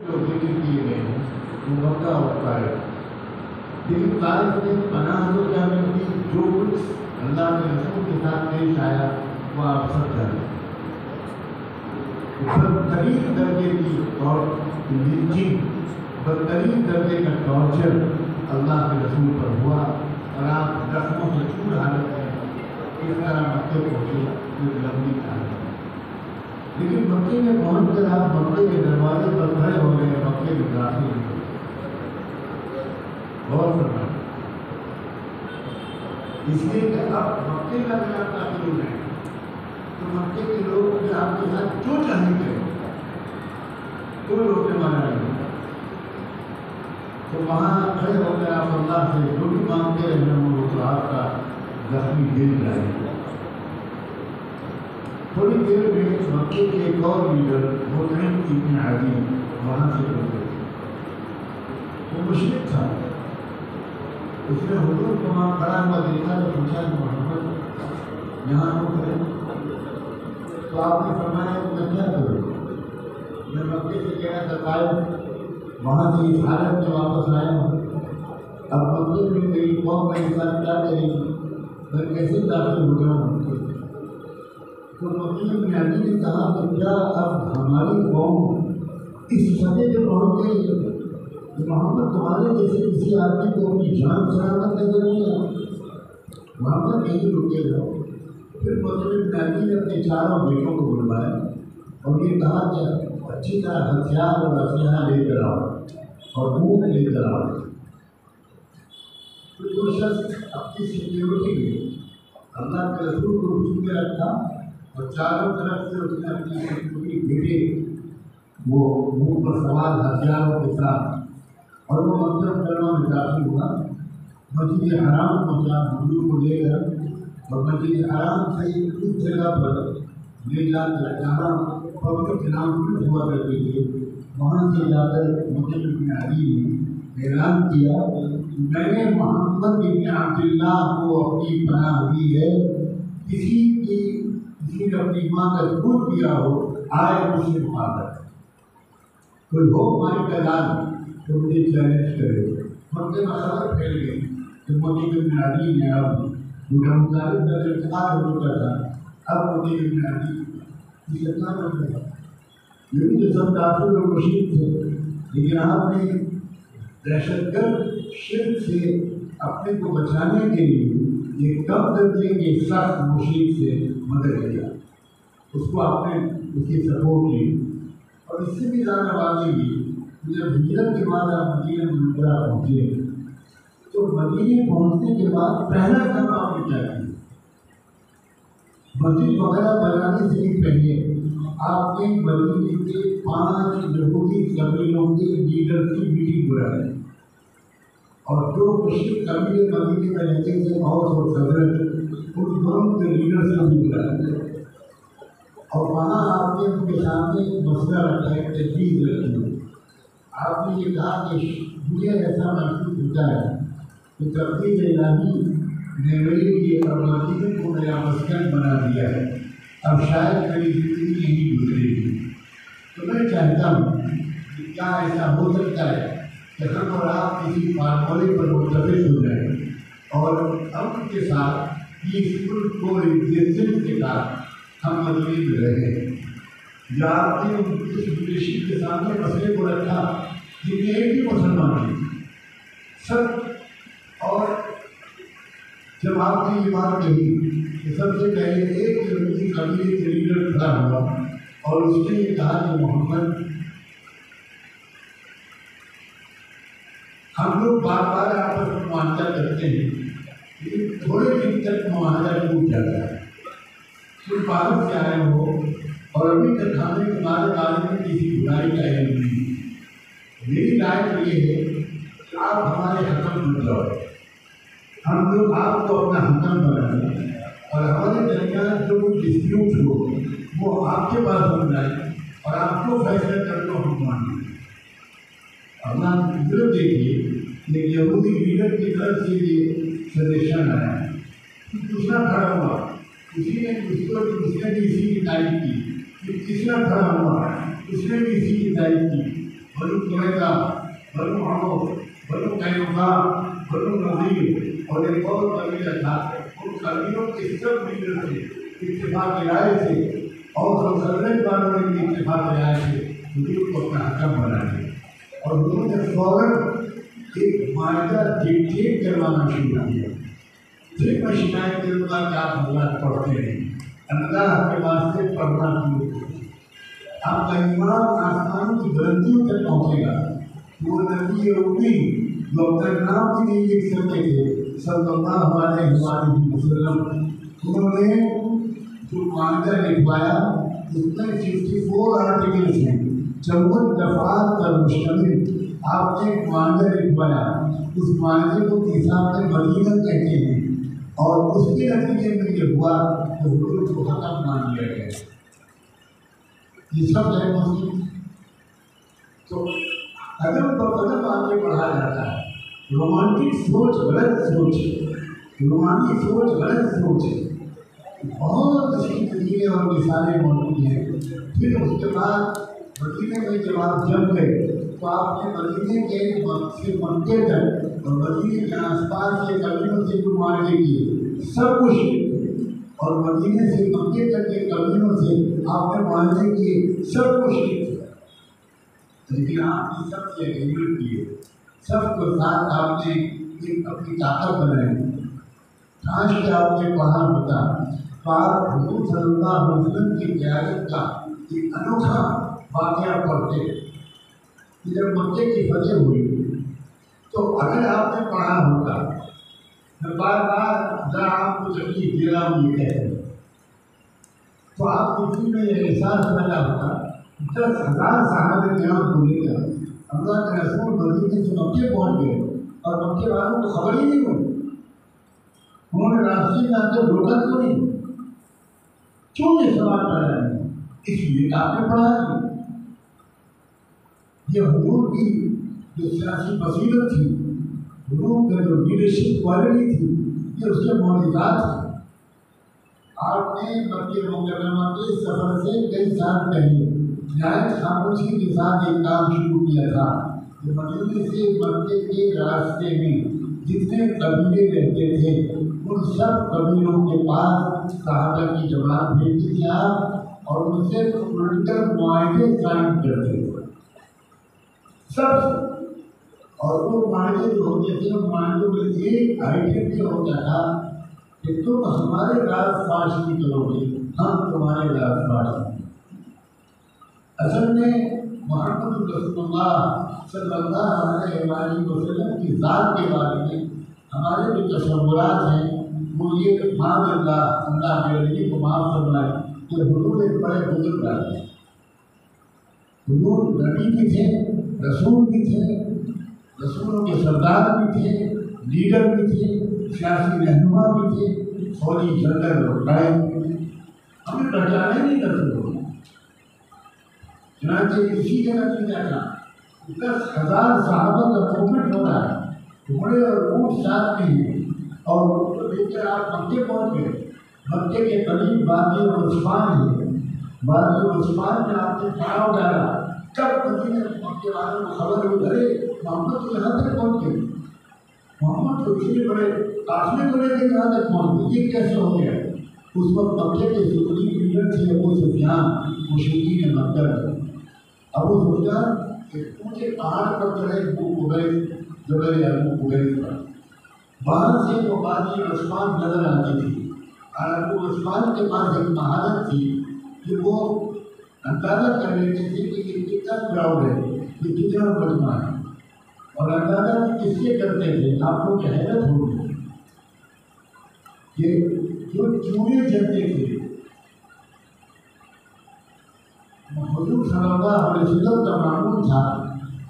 جو ذکر کیے گئے ہیں وہ مکہ اور طائف، لیکن طائف میں پناہ تو کیا ملتی، جو کچھ اللہ کے رسول کے ساتھ پیش آیا وہ آپ سب جانتے ہیں۔ بدترین درجے کی اور لنچنگ، بدترین درجے کا ٹارچر اللہ کے رسول پر ہوا، اور آپ زخموں سے چور حالت میں اس طرح مکے پہنچے ایک لمبی حالت میں۔ لیکن مکے میں پہنچ کر آپ مکے کے دروازے پر کھڑے ہو گئے، مکے میں داخل نہیں ہوئے۔ غور فرمائیں، اس لیے کہ اب مکے کا اگر آپ داخل ہو گئے تو مکے کے لوگ پھر آپ کے ساتھ جو چاہیں گے کوئی روکنے والا نہیں۔ تو وہاں کھڑے ہو کر آپ اللہ سے جو بھی مانگتے رہے وہ تو آپ کا زخمی دل جائے گا۔ تھوڑی دیر میں مکے کے ایک اور لیڈر مطعم ابن عدی وہاں سے گزرے، وہ مشرک تھا۔ اس نے حضور کو وہاں کھڑا ہوا دیکھا تو پوچھا کہ محمد یہاں کو کریں؟ تو آپ نے فرمایا کہ میں کیا کروں، میں مکے سے گیا تھا طائف، وہاں سے اس حالت میں واپس آیا ہوں، اب مکے میں میری قوم کا انسان کیا کرے گی، میں کیسے داخل ہو جاؤں مکے؟ تو مطعم بن عدی نے کہا کہ کیا اب ہماری قوم اس سطح پہ پہنچ گئی ہے کہ محمد تمہارے جیسے کسی آدمی کو اپنی جان سلامت نظر نہیں آتی؟ محمد نہیں رکے جاؤ۔ پھر مطعم بن عدی نے اپنے چاروں بیٹوں کو بلوایا اور یہ کہا کہ اچھی طرح ہتھیار اور اسلحہ لے کر آؤ اور اونٹ لے کر آؤ۔ تو جو شخص اپنی سیکیورٹی میں اللہ کے رسول کو روک کے رکھا اور چاروں طرف سے اس نے اپنی سیکیورٹی بھیجے، وہ منہ پر سوار ہتھیاروں کے ساتھ، اور وہ مکہ مکرمہ میں داخل ہوا، مسجد حرام پہنچا حضور کو لے کر، اور مسجد حرام سے اس جگہ پر لے جا کر جہاں پبلک اناؤنسمنٹ ہوا کرتے تھے وہاں سے جا کر مطعم بن عدی نے اعلان کیا میں نے محمد بن عبداللہ کو اپنی پناہ دی ہے، کسی نے اپنی ماں کا دودھ پیا ہو آئے مجھ سے مقابلہ، کوئی ہو ہماری تعداد تو مجھے چیلنج کرے۔ مکے میں خبر پھیل گئی کہ مطعم بن عدی نے اب جھوٹا مطالب کا انتقال ہو چکا تھا، اب مطعم بن عدی کی سرکار بن گیا۔ یہ بھی جو سب کافر اور مشرک تھے، لیکن آپ نے دہشت گرد شرک سے اپنے کو بچانے کے لیے ایک کم درجے کے سخت مشرک سے مدد لیا، اس کو آپ نے اس کی سپورٹ کی۔ اور اس سے بھی زیادہ واضح ہوئی جب ہجرت کے بعد آپ مدینہ منورہ پہنچے تو مدینے پہنچنے کے بعد پہلا کام آپ نے کیا کیا؟ مسجد وغیرہ بنانے سے بھی پہلے آپ نے مدینے کے 5 یہودی قبیلوں کے لیڈر کی میٹنگ بلائی، اور جو مشرک قبیلے مدینے میں رہتے تھے اوس اور خزرج، ان دونوں کے لیڈرز کو بھی بلایا، اور وہاں آپ نے ان کے سامنے مسئلہ رکھا ہے، تجویز رکھی۔ آپ نے یہ کہا کہ مجھے ایسا محسوس ہوتا ہے کہ تقدیر الہی نے میرے لیے اور مدینے کو نیا مسکن بنا دیا ہے، اب شاید میری زندگی نہیں گزرے گی، تو میں چاہتا ہوں کہ کیا ایسا ہو سکتا ہے کہ ہم اور آپ کسی فارمولے پر متفق ہو جائیں اور امن کے ساتھ پیسفل کو ایگزسٹنس کے ساتھ ہم مدینے میں رہیں۔ یا آپ نے اس لیڈرشپ کے سامنے مسئلے کو رکھا جن میں ایک ہی مسلمان تھے سب، اور جب آپ نے یہ بات کہی کہ سب سے پہلے ایک یہودی قبیلے کے لیڈر کھڑا ہوا اور اس نے یہ کہا کہ محمد ہم لوگ بار بار آپس میں معاہدہ کرتے ہیں لیکن تھوڑے دن تک معاہدہ ٹوٹ جاتا ہے، تم باہر سے آئے ہو اور ابھی تک ہمیں تمہارے بارے میں کسی برائی کا علم نہیں۔ میری رائے تو یہ ہے کہ آپ ہمارے حکم بن جاؤ، ہم لوگ آپ کو اپنا حکم بنائیں اور ہمارے درمیان جو کوئی ڈسپیوٹ ہو وہ آپ کے پاس بن جائے اور آپ کو فیصلہ کر دو ہم مانیں۔ اللہ قدرت دیکھیے کہ یہودی لیڈر کی طرف سے یہ سجیشن آیا، دوسرا کھڑا ہوا، اسی نے بھی اسی کی تعریف کی، تیسرا کھڑا ہوا، اس نے بھی اسی کی تعریف کی، بنو قریظہ، بنو عوف، بنو قینقاع، بنو نذیر اور ایک اور قبیلہ تھا، ان قبیلوں کے سب لیڈر تھے اتفاق رائے سے، اور خزرج والوں نے بھی اتفاق رائے سے حضور کو اپنا حکم بنا دیا، اور حضور نے فوراً ایک معاہدہ ڈکٹیٹ کروانا شروع کیا۔ پھر میں شکایت کروں گا کہ آپ حضرات پڑھتے ہیں، اللہ کے واسطے پڑھنا شروع کریں، آپ کا ایمان آسمان کی بلندیوں تک پہنچے گا۔ وہ نبی امی جو اپنا نام بھی نہیں لکھ سکتے تھے صلی اللہ علیہ وسلم، انہوں نے جو معاہدہ لکھوایا اس میں 54 آرٹیکلس ہیں، 54 دفعات پر مشتمل آپ نے ایک معاہدہ لکھوایا۔ اس معاہدے کو کتاب میں مدینہ کہتے ہیں، اور اس کے نتیجے میں یہ ہوا کہ حضور کو ختم مان لیا گیا۔ یہ سب ہے مسلم، تو قدم پر قدم آگے بڑھا جاتا ہے۔ رومانٹک سوچ غلط سوچ ہے، رومانی سوچ غلط سوچ ہے، بہت اچھی طریقے اور مثالیں موجود ہیں۔ پھر اس کے بعد مدینے میں جب آپ جم گئے تو آپ نے مدینے کے سے مکے تک اور مدینے کے آس پاس کے قبیلوں سے جو معاہدے کیے سب کچھ، اور مدینے سے مکے تک کے قبیلوں سے آپ نے معاہدے کیے سب کچھ، لیکن آپ نے سب سے اگریمنٹ کیے، سب کے ساتھ آپ نے ایک اپنی طاقت بنائی۔ کاش کہ آپ نے پڑھا ہوتا، پاک حضور صلی اللہ علیہ وسلم کی قیادت کا ایک انوکھا واقعہ پڑھتے کہ جب مکے کی فتح ہوئی تو اگر آپ نے پڑھا ہوتا، میں بار بار ذرا آپ کو تکلیف دے رہا ہوں یہ کہتے ہیں، تو آپ کو دل میں یہ احساس پیدا ہوتا 10,000 صحابہ کرام کو لے کر اللہ کے رسول مدینے سے مکے پہنچ گئے، اور مکے والوں کو خبر ہی نہیں ہوئی، انہوں نے راستے میں آ کے روکا کیوں نہیں؟ کیوں یہ سوال پیدا ہے؟ اس لیے کہ آپ نے پڑھا ہے۔ یہ حضور کی جو سیاسی بصیرت تھی، حضور کا جو لیڈرشپ کوالٹی تھی، یہ اس کے معجزات تھے۔ آپ نے مکہ مکرمہ کے سفر سے کئی سال پہلے نہایت خاموشی کے ساتھ ایک کام شروع کیا تھا کہ مدینے سے مکے کے راستے میں جتنے قبیلے رہتے تھے ان سب قبیلوں کے پاس صحابہ کی جماعت بھیجتی تھی آپ، اور ان سے پولیٹیکل معاہدے سائن کرتے تھے سب سے، اور وہ معاہدے جو ہوتے تھے ان معاہدوں میں ایک آئٹم یہ ہوتا تھا کہ تم ہمارے راز فاش نہیں کرو گے، ہم تمہارے راز فاش نہیں۔ اصل میں محمد رسول اللہ صلی اللہ علیہ وسلم کی ذات کے بارے میں ہمارے جو تصورات ہیں وہ یہ کہ معاذ اللہ میرے لیے کو معاف فرمائے کہ حضور ایک بڑے بزرگ آتے ہیں، حضور نبی بھی تھے، رسول بھی تھے، رسولوں کے سردار بھی تھے، لیڈر بھی تھے، سیاسی رہنما بھی تھے، فوجی جنرل اور قائد، ہمیں پہچانے نہیں رسول ہو۔ چنانچہ اسی کا نتیجہ تھا 10,000 صحابہ کا موومنٹ ہو رہا ہے، گھوڑے اور اونٹ ساتھ میں ہیں، اور لے کر آپ مکے پہنچ گئے۔ مکے کے قریب وادی عثمان ہے، وادی عثمان میں آپ نے پڑاؤ ڈالا، کب مدینے مکے والوں کو خبر ہوئی ارے محمد تو یہاں تک پہنچ گئے، محمد تو اسی بڑے قافلے کو لے کے یہاں تک پہنچ گئے، یہ کیسے ہو گیا؟ اس وقت مکے کے سپریم لیڈر تھے ابو سفیان، مشرکین مکہ میں۔ ابو سفیان ایک اونچے پہاڑ پر چڑھے ابو قبیس، جبل ابو قبیس پر، وہاں سے وہ وادی عثمان نظر آتی تھی، اور ابو عثمان کے پاس ایک مہارت تھی کہ وہ اندازہ کر لیتے تھے کہ یہ کتنا کراؤڈ ہے، یہ کتنا مجمع ہے، اور اندازہ بھی کس سے کرتے تھے؟ آپ کو حیرت ہوگی کہ جو چوڑے جلتے تھے حضور صلی اللہ علیہ وسلم کا معمول تھا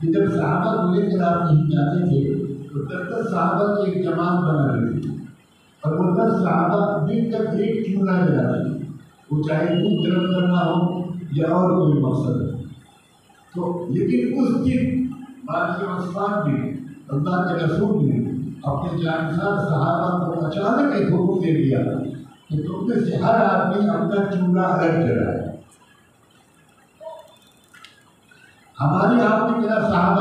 کہ جب صحابہ کو لے کر آپ کہیں جاتے تھے تو 10 صحابہ کی ایک جماعت بنا لیتے تھے، اور وہ 10 صحابہ مل کر ایک چولہا جلاتے تھے، وہ چاہے دودھ گرم کرنا ہو یا اور کوئی مقصد ہو۔ تو لیکن اس دن وادی عثمان میں اللہ کے رسول نے اپنے جانسار صحابہ کو اچانک ایک حکم دے دیا کہ تم میں سے ہر آدمی اپنا چولہا الگ جلائے۔ ہمارے آپ نے میرا صحابہ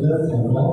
10,000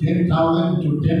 10,000 to 10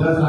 10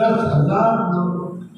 10,000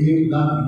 1,00,000